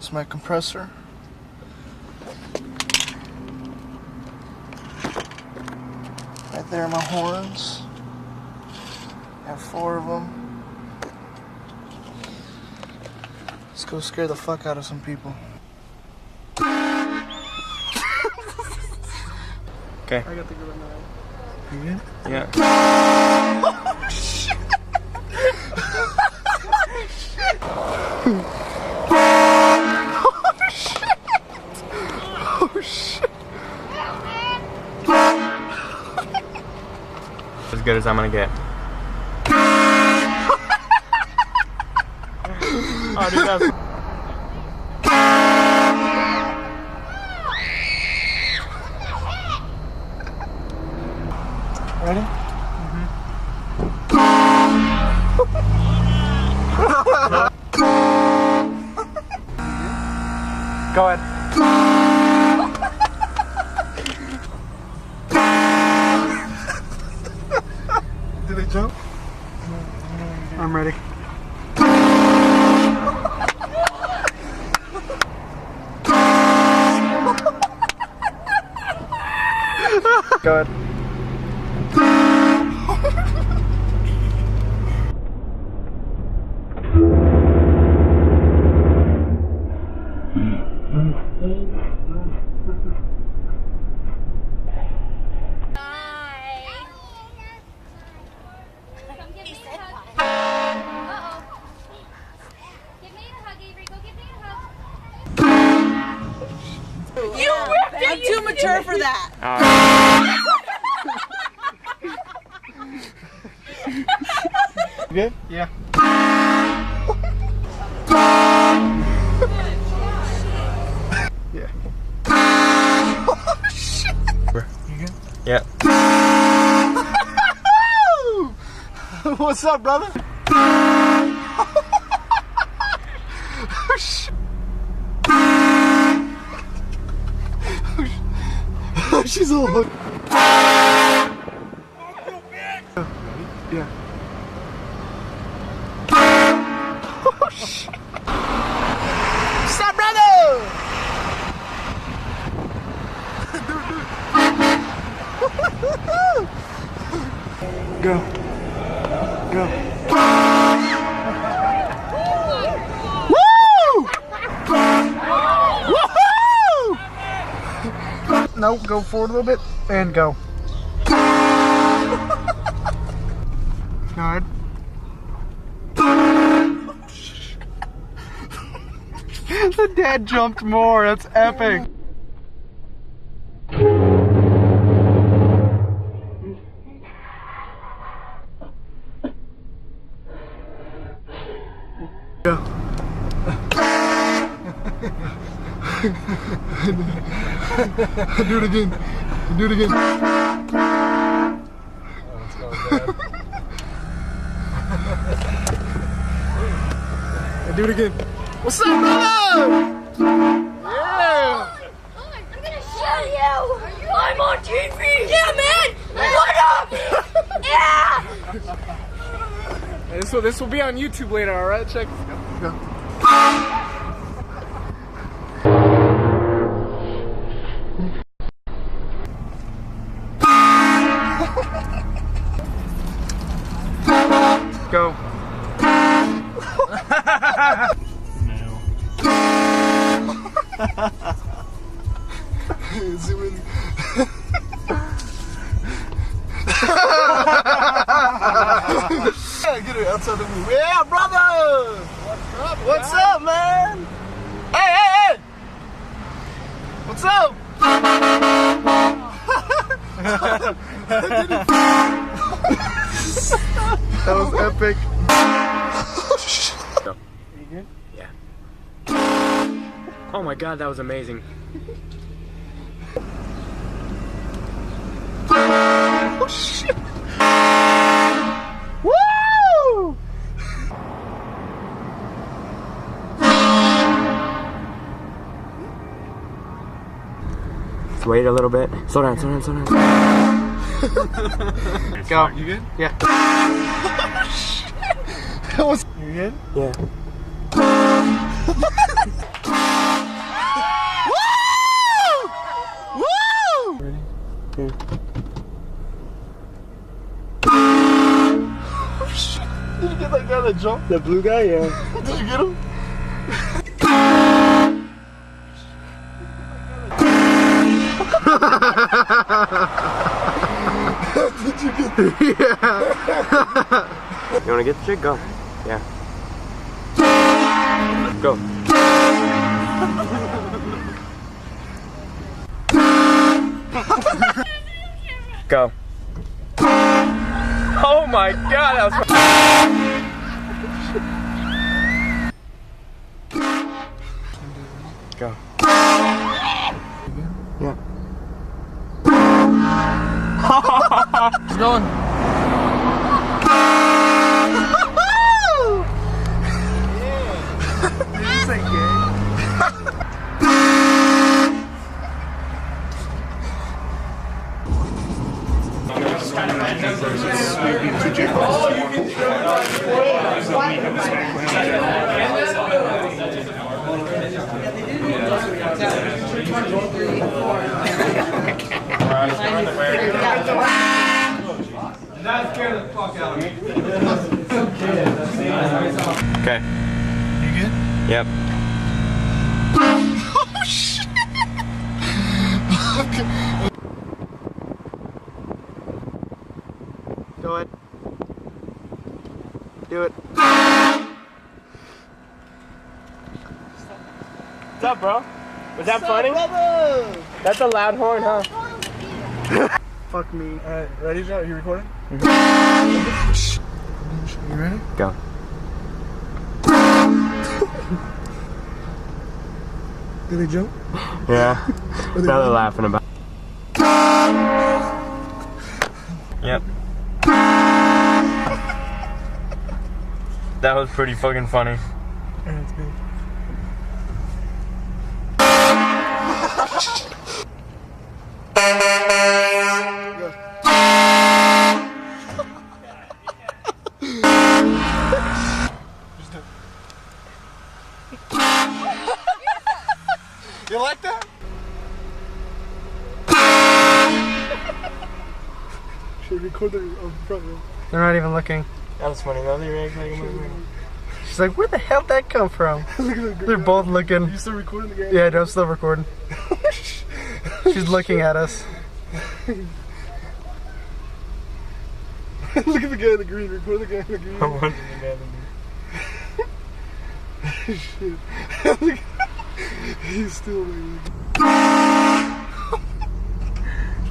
It's my compressor. Right there are my horns. I have 4 of them. Let's go scare the fuck out of some people. Okay. I got the good one. You good? Yeah. Oh shit! Oh shit! As good as I'm gonna get. Oh, dude, that's... Ready? Go ahead. Did they jump? I'm ready. Go ahead. I'm too mature for that. Good? Yeah. Yeah. Oh shit! You good? Yeah. What's up, brother? Oh shit! She's all hooked. Yeah. Oh shit! What's up, brother? Go. Go. Woo! Woohoo! No, go forward a little bit and go. Go ahead. The dad jumped more. That's epic. Go. Do it again. Do it again. Do it again. What's up, brother? Yeah. I'm gonna show you. I'm on TV. Yeah, man. What up? Yeah. This will be on YouTube later. All right, check. Go. Go. Zoom in. Get it outside the room. Yeah, brother! What's up, man? Hey, hey, hey! What's up? That was epic. Go. You good? Yeah. Oh my god, that was amazing. Oh shit! Woo! Let's wait a little bit. Slow down, slow down, slow down. Go. You good? Yeah. That was. You good? Yeah. that jump? The blue guy, yeah. Did you get him? Did you get him? Yeah. You wanna get the chick? Go. Yeah. Go. Go. Oh my god, that was Go. Yeah. He's going. Did you say gay? That scared the fuck out of me. Okay. You good? Yep. Oh shit! Do it. Do it. What's up, bro? Was that funny? That's a loud horn, huh? Fuck me. Alright, ready, Joe? Are you recording? You ready? Go. Did they jump? Yeah. Now they're laughing about. Yep. That was pretty fucking funny. Alright, let's go. You like that? Should record the front row. They're not even looking. That was funny though. They reacted like a movie. She's like, where the hell did that come from? Look at the They're both looking. You still recording the game? Yeah, I'm still recording. She's looking at us. Look at the guy in the green. Record the guy in the green. I'm watching the guy in the Shit. Look, he's still like.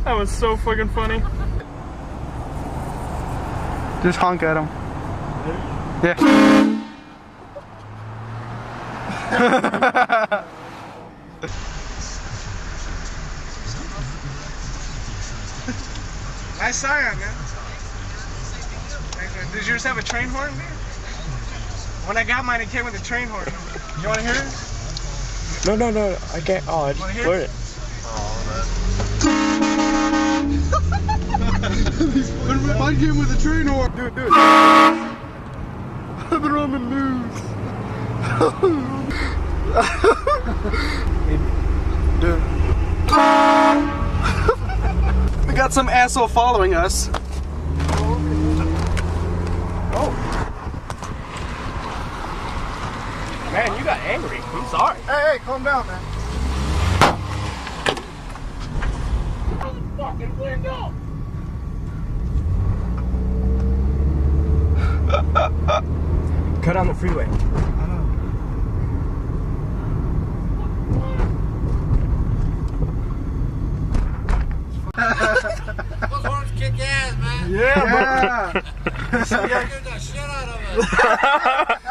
That was so fucking funny. Just honk at him. Yeah. Nice siren, man. Did yours have a train horn? When I got mine, it came with a train horn. You want to hear it? No, I can't. Oh, I just blurred it. Mine came with a train horn. Do it. They're on the news. Dude. We got some asshole following us. Man, you got angry. I'm sorry. Hey, calm down, man. Fucking window! Cut on the freeway. Those horns kick ass, man. Yeah. You scared the shit out of us.